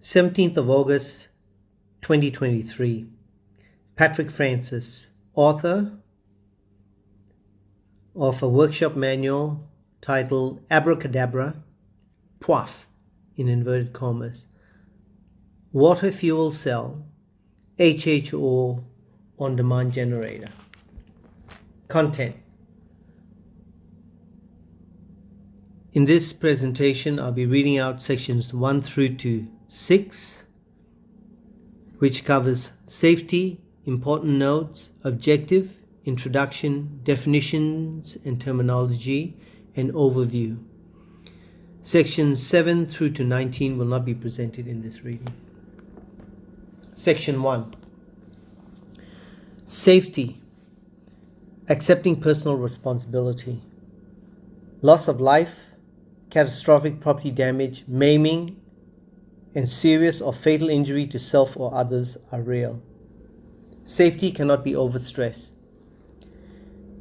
17th of August 2023. Patrick Francis, author of a workshop manual titled Abra-Ca-Dabra, PWooF in inverted commas, Water Fuel Cell, HHO on-demand generator. Content. In this presentation, I'll be reading out sections 1 through to 6, which covers safety, important notes, objective, introduction, definitions and terminology, and overview. Sections 7 through to 19 will not be presented in this reading. Section 1. Safety. Accepting personal responsibility. Loss of life, catastrophic property damage, maiming, and serious or fatal injury to self or others are real. Safety cannot be overstressed.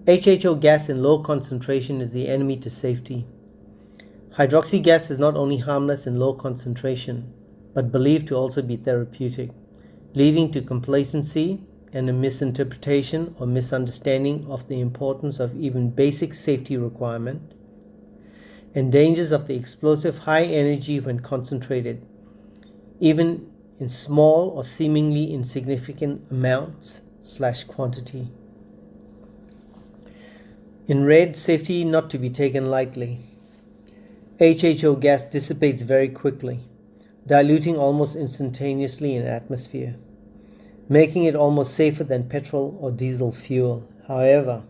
HHO gas in low concentration is the enemy to safety. Hydroxy gas is not only harmless in low concentration, but believed to also be therapeutic, leading to complacency and a misinterpretation or misunderstanding of the importance of even basic safety requirement, and dangers of the explosive high energy when concentrated, even in small or seemingly insignificant amounts/quantity. In red, safety not to be taken lightly. HHO gas dissipates very quickly, diluting almost instantaneously in atmosphere, making it almost safer than petrol or diesel fuel. However,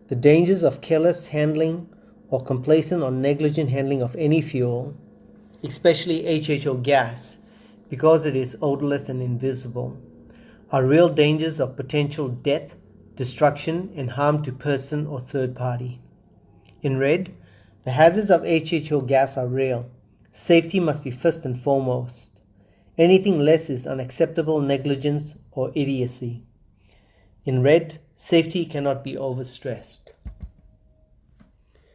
the dangers of careless handling or complacent or negligent handling of any fuel, especially HHO gas, because it is odorless and invisible, are real dangers of potential death, destruction, and harm to person or third party. In red, the hazards of HHO gas are real. Safety must be first and foremost. Anything less is unacceptable negligence or idiocy. In red, safety cannot be overstressed.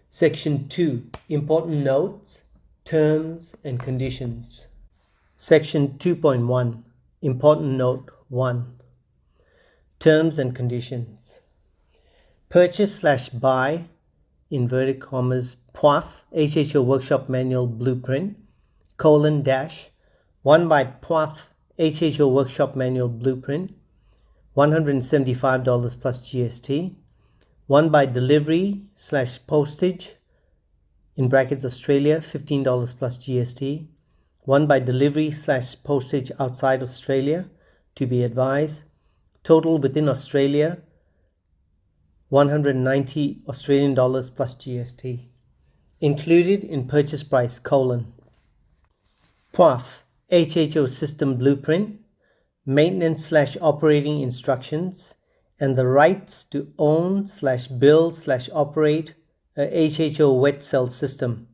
Section 2. Important notes, terms, and conditions. Section 2.1. Important note 1. Terms and conditions. Purchase/buy, inverted commas, PWooF, HHO Workshop Manual Blueprint, :1 by PWooF, HHO Workshop Manual Blueprint, $175 plus GST. 1 by delivery/postage, in brackets Australia, $15 plus GST. 1 by delivery/postage outside Australia, to be advised. Total within Australia, $190 Australian dollars plus GST. Included in purchase price: :PWooF, HHO System Blueprint, maintenance/operating instructions, and the rights to own/build/operate a HHO wet cell system,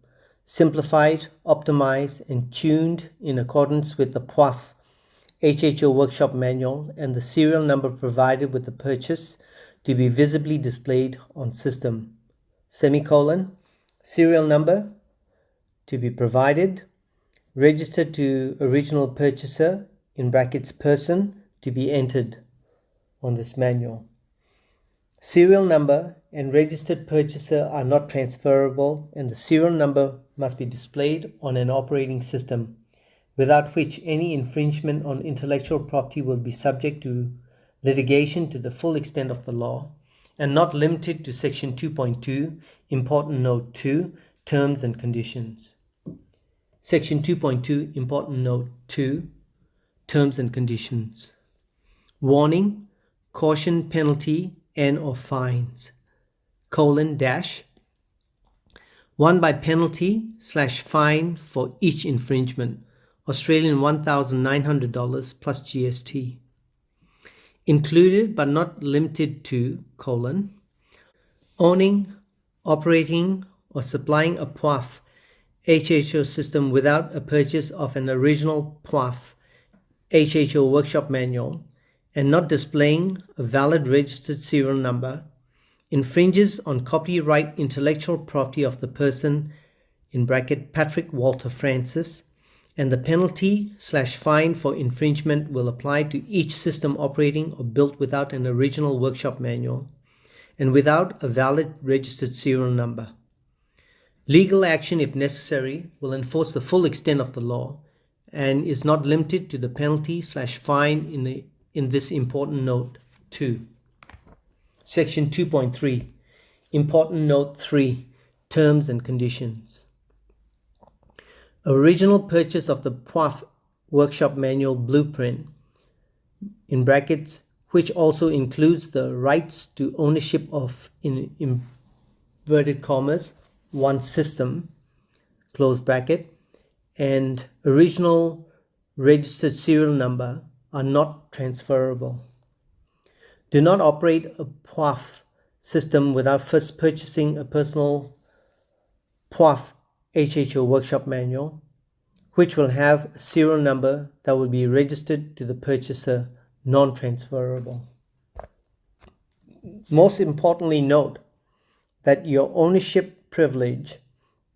simplified, optimized, and tuned in accordance with the PWooF HHO Workshop Manual and the serial number provided with the purchase to be visibly displayed on system, serial number to be provided, registered to original purchaser, in brackets person, to be entered on this manual. Serial number and registered purchaser are not transferable, and the serial number must be displayed on an operating system, without which any infringement on intellectual property will be subject to litigation to the full extent of the law, and not limited to Section 2.2, Important Note 2, Terms and Conditions. Section 2.2, Important Note 2, Terms and Conditions. Warning, caution, penalty, and/or fines: : 1 by penalty/fine for each infringement, Australian $1,900 plus GST. Included but not limited to: : owning, operating, or supplying a PWooF HHO system without a purchase of an original PWooF HHO Workshop Manual and not displaying a valid registered serial number, infringes on copyright intellectual property of the person, in bracket Patrick Walter Francis, and the penalty/fine for infringement will apply to each system operating or built without an original workshop manual and without a valid registered serial number. Legal action, if necessary, will enforce the full extent of the law and is not limited to the penalty/fine in this important note 2. Section 2.3, important note 3, terms and conditions. Original purchase of the PWooF workshop manual blueprint, in brackets, which also includes the rights to ownership of, in inverted commas, one system, close bracket, and original registered serial number are not transferable. Do not operate a PWooF system without first purchasing a personal PWooF HHO workshop manual, which will have a serial number that will be registered to the purchaser, non-transferable. Most importantly, note that your ownership privilege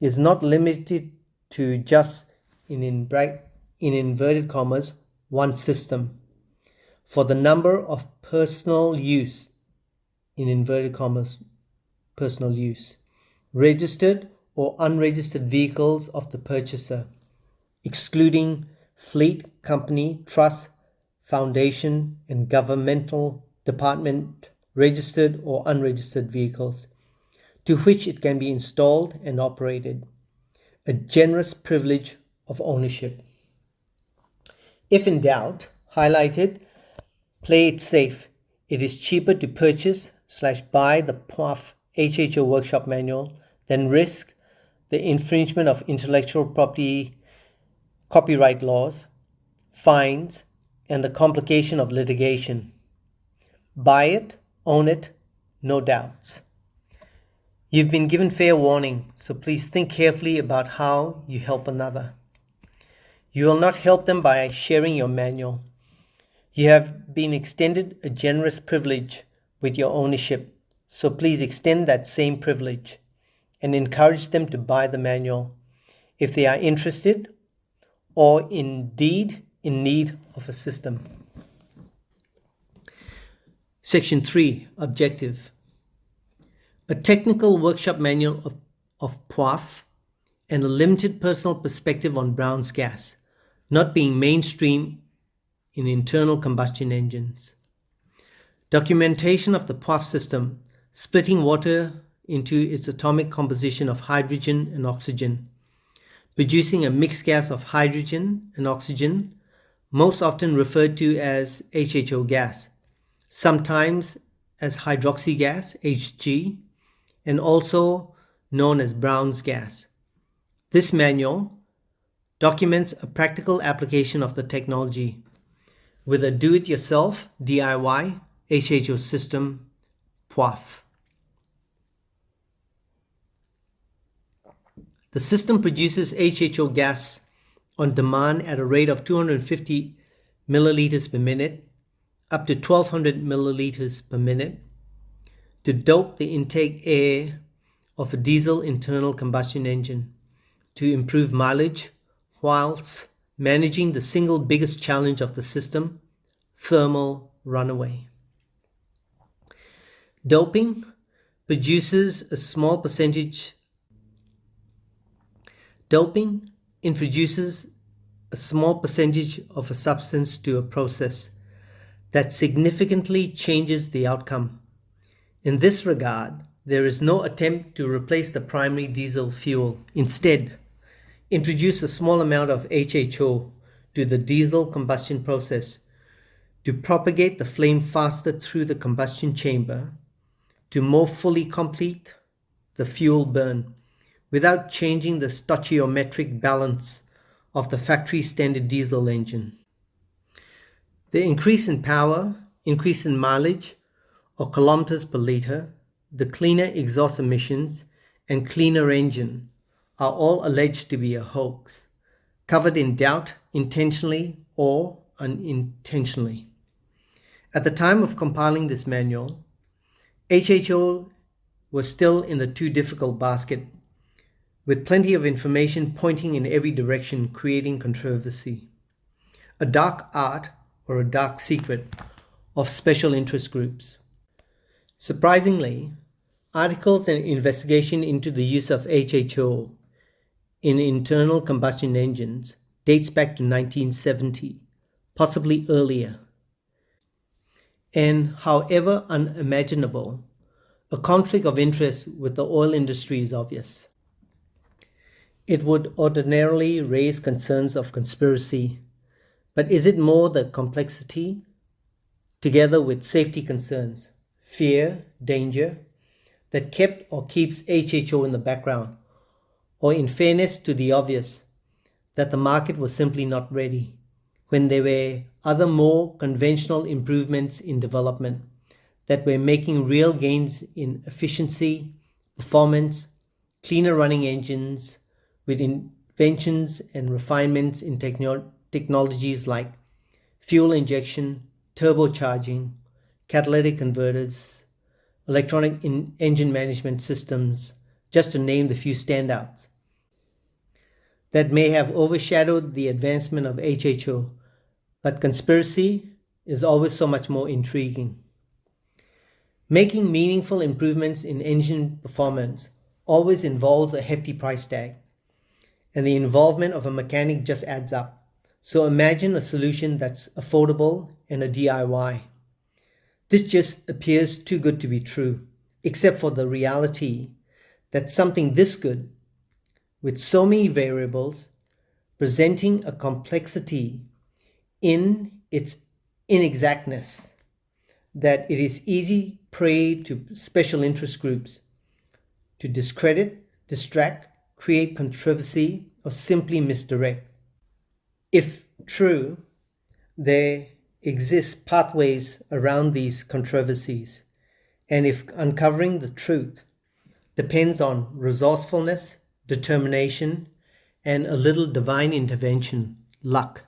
is not limited to just, in inverted commas, one system. For the number of personal use, in inverted commas, personal use, registered or unregistered vehicles of the purchaser, excluding fleet, company, trust, foundation, and governmental department registered or unregistered vehicles, to which it can be installed and operated. A generous privilege of ownership. If in doubt, highlighted, play it safe. It is cheaper to purchase/buy the PWooF HHO workshop manual than risk the infringement of intellectual property, copyright laws, fines, and the complication of litigation. Buy it, own it, no doubts. You've been given fair warning, so please think carefully about how you help another. You will not help them by sharing your manual. You have been extended a generous privilege with your ownership, so please extend that same privilege and encourage them to buy the manual if they are interested or indeed in need of a system. Section 3, objective. A technical workshop manual of PWooF and a limited personal perspective on Brown's gas, not being mainstream in internal combustion engines. Documentation of the PWooF system, splitting water into its atomic composition of hydrogen and oxygen, producing a mixed gas of hydrogen and oxygen, most often referred to as HHO gas, sometimes as hydroxy gas, HG, and also known as Brown's gas. This manual documents a practical application of the technology with a do-it-yourself DIY HHO system, PWooF. The system produces HHO gas on demand at a rate of 250 milliliters per minute, up to 1200 milliliters per minute, to dope the intake air of a diesel internal combustion engine to improve mileage whilst managing the single biggest challenge of the system, thermal runaway. Doping introduces a small percentage of a substance to a process that significantly changes the outcome. In this regard, there is no attempt to replace the primary diesel fuel. Instead, introduce a small amount of HHO to the diesel combustion process to propagate the flame faster through the combustion chamber to more fully complete the fuel burn without changing the stoichiometric balance of the factory standard diesel engine. The increase in power, increase in mileage or kilometers per liter, the cleaner exhaust emissions, and cleaner engine are all alleged to be a hoax, covered in doubt intentionally or unintentionally. At the time of compiling this manual, HHO was still in the too difficult basket, with plenty of information pointing in every direction, creating controversy. A dark art or a dark secret of special interest groups. Surprisingly, articles and investigation into the use of HHO in internal combustion engines dates back to 1970, possibly earlier. And however unimaginable, a conflict of interest with the oil industry is obvious. It would ordinarily raise concerns of conspiracy, but is it more the complexity, together with safety concerns, fear, danger, that kept or keeps HHO in the background, or in fairness to the obvious, that the market was simply not ready, when there were other more conventional improvements in development that were making real gains in efficiency, performance, cleaner running engines, with inventions and refinements in technologies like fuel injection, turbocharging, catalytic converters, electronic engine management systems, just to name the few standouts, that may have overshadowed the advancement of HHO, but conspiracy is always so much more intriguing. Making meaningful improvements in engine performance always involves a hefty price tag, and the involvement of a mechanic just adds up. So imagine a solution that's affordable and a DIY. This just appears too good to be true, except for the reality that something this good, with so many variables, presenting a complexity in its inexactness, that it is easy prey to special interest groups to discredit, distract, create controversy, or simply misdirect. If true, there exist pathways around these controversies, and if uncovering the truth depends on resourcefulness, determination, and a little divine intervention, luck.